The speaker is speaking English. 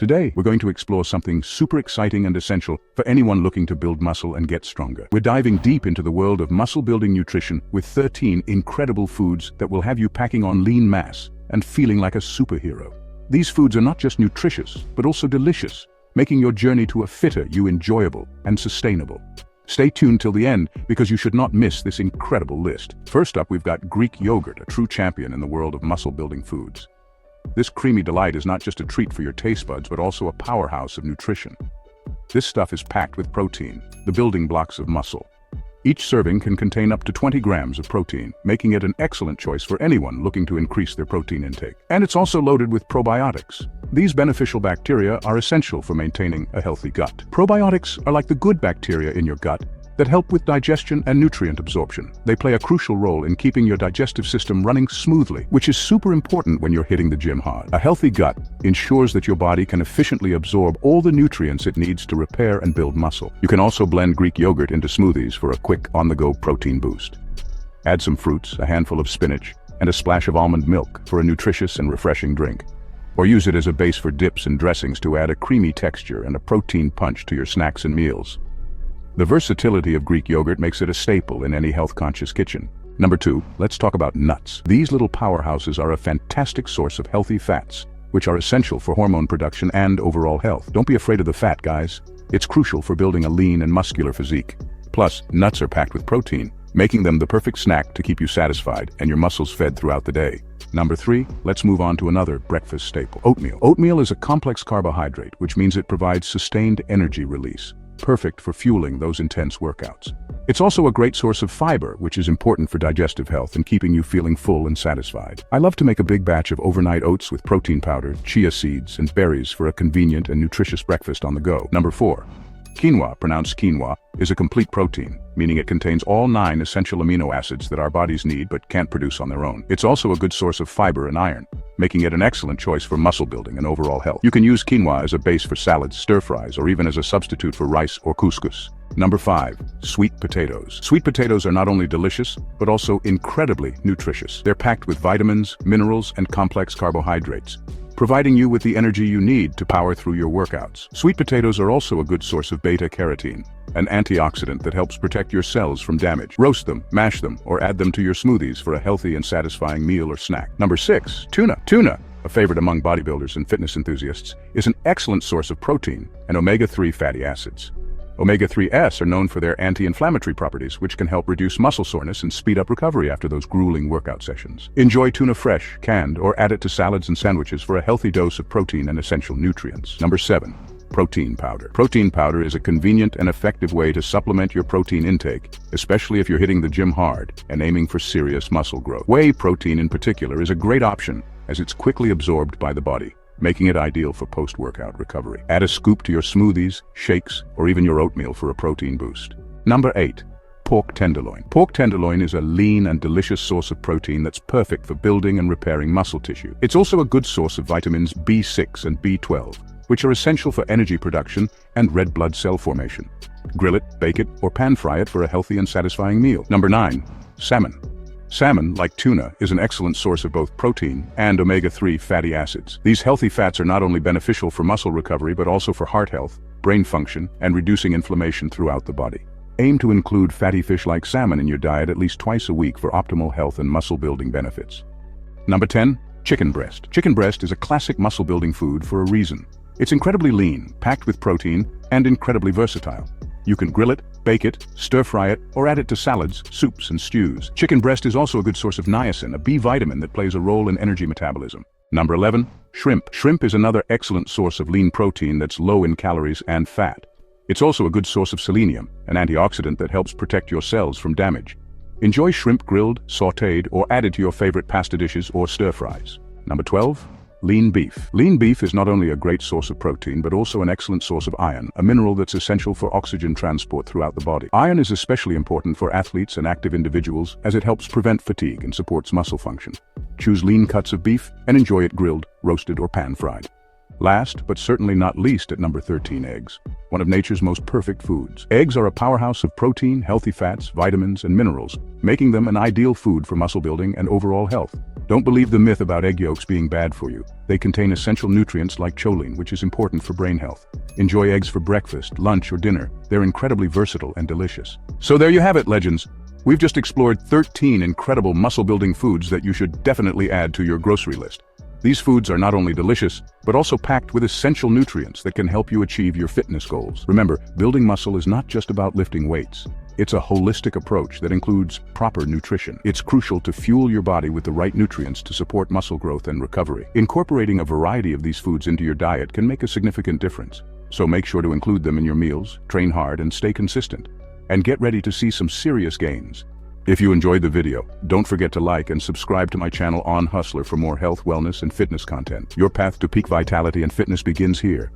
Today, we're going to explore something super exciting and essential for anyone looking to build muscle and get stronger. We're diving deep into the world of muscle-building nutrition with 13 incredible foods that will have you packing on lean mass and feeling like a superhero. These foods are not just nutritious, but also delicious, making your journey to a fitter you enjoyable and sustainable. Stay tuned till the end because you should not miss this incredible list. First up, we've got Greek yogurt, a true champion in the world of muscle-building foods. This creamy delight is not just a treat for your taste buds, but also a powerhouse of nutrition. This stuff is packed with protein, the building blocks of muscle. Each serving can contain up to 20 grams of protein, making it an excellent choice for anyone looking to increase their protein intake. And it's also loaded with probiotics. These beneficial bacteria are essential for maintaining a healthy gut. Probiotics are like the good bacteria in your gut that help with digestion and nutrient absorption. They play a crucial role in keeping your digestive system running smoothly, which is super important when you're hitting the gym hard. A healthy gut ensures that your body can efficiently absorb all the nutrients it needs to repair and build muscle. You can also blend Greek yogurt into smoothies for a quick on-the-go protein boost. Add some fruits, a handful of spinach, and a splash of almond milk for a nutritious and refreshing drink. Or use it as a base for dips and dressings to add a creamy texture and a protein punch to your snacks and meals. The versatility of Greek yogurt makes it a staple in any health-conscious kitchen. Number 2, let's talk about nuts. These little powerhouses are a fantastic source of healthy fats, which are essential for hormone production and overall health. Don't be afraid of the fat, guys. It's crucial for building a lean and muscular physique. Plus, nuts are packed with protein, making them the perfect snack to keep you satisfied and your muscles fed throughout the day. Number 3, let's move on to another breakfast staple, oatmeal. Oatmeal is a complex carbohydrate, which means it provides sustained energy release, perfect for fueling those intense workouts. It's also a great source of fiber, which is important for digestive health and keeping you feeling full and satisfied. I love to make a big batch of overnight oats with protein powder, chia seeds, and berries for a convenient and nutritious breakfast on the go. Number 4, quinoa, pronounced quinoa, is a complete protein, meaning it contains all 9 essential amino acids that our bodies need but can't produce on their own. It's also a good source of fiber and iron, making it an excellent choice for muscle building and overall health. You can use quinoa as a base for salads, stir-fries, or even as a substitute for rice or couscous. Number 5, sweet potatoes. Sweet potatoes are not only delicious, but also incredibly nutritious. They're packed with vitamins, minerals, and complex carbohydrates, providing you with the energy you need to power through your workouts. Sweet potatoes are also a good source of beta-carotene, an antioxidant that helps protect your cells from damage. Roast them, mash them, or add them to your smoothies for a healthy and satisfying meal or snack. Number 6, tuna. Tuna, a favorite among bodybuilders and fitness enthusiasts, is an excellent source of protein and omega-3 fatty acids. Omega-3s are known for their anti-inflammatory properties, which can help reduce muscle soreness and speed up recovery after those grueling workout sessions. Enjoy tuna fresh, canned, or add it to salads and sandwiches for a healthy dose of protein and essential nutrients. Number 7, protein powder. Protein powder is a convenient and effective way to supplement your protein intake, especially if you're hitting the gym hard and aiming for serious muscle growth. Whey protein in particular is a great option as it's quickly absorbed by the body, making it ideal for post-workout recovery. Add a scoop to your smoothies, shakes, or even your oatmeal for a protein boost. Number 8, pork tenderloin. Pork tenderloin is a lean and delicious source of protein that's perfect for building and repairing muscle tissue. It's also a good source of vitamins B6 and B12, which are essential for energy production and red blood cell formation. Grill it, bake it, or pan-fry it for a healthy and satisfying meal. Number 9, salmon. Salmon, like tuna, is an excellent source of both protein and omega-3 fatty acids. These healthy fats are not only beneficial for muscle recovery but also for heart health, brain function, and reducing inflammation throughout the body. Aim to include fatty fish like salmon in your diet at least twice a week for optimal health and muscle-building benefits. Number 10, chicken breast. Chicken breast is a classic muscle-building food for a reason. It's incredibly lean, packed with protein, and incredibly versatile. You can grill it, bake it, stir-fry it, or add it to salads, soups, and stews. Chicken breast is also a good source of niacin, a B vitamin that plays a role in energy metabolism. Number 11, shrimp. Shrimp is another excellent source of lean protein that's low in calories and fat. It's also a good source of selenium, an antioxidant that helps protect your cells from damage. Enjoy shrimp grilled, sautéed, or added to your favorite pasta dishes or stir-fries. Number 12, lean beef. Lean beef is not only a great source of protein, but also an excellent source of iron, a mineral that's essential for oxygen transport throughout the body. Iron is especially important for athletes and active individuals as it helps prevent fatigue and supports muscle function. Choose lean cuts of beef and enjoy it grilled, roasted, or pan-fried. Last, but certainly not least, at number 13, eggs, one of nature's most perfect foods. Eggs are a powerhouse of protein, healthy fats, vitamins, and minerals, making them an ideal food for muscle building and overall health. Don't believe the myth about egg yolks being bad for you. They contain essential nutrients like choline, which is important for brain health. Enjoy eggs for breakfast, lunch, or dinner. They're incredibly versatile and delicious. So there you have it, legends. We've just explored 13 incredible muscle-building foods that you should definitely add to your grocery list. These foods are not only delicious, but also packed with essential nutrients that can help you achieve your fitness goals. Remember, building muscle is not just about lifting weights. It's a holistic approach that includes proper nutrition. It's crucial to fuel your body with the right nutrients to support muscle growth and recovery. Incorporating a variety of these foods into your diet can make a significant difference. So make sure to include them in your meals, train hard, and stay consistent. And get ready to see some serious gains. If you enjoyed the video, don't forget to like and subscribe to my channel On Hustler for more health, wellness, and fitness content. Your path to peak vitality and fitness begins here.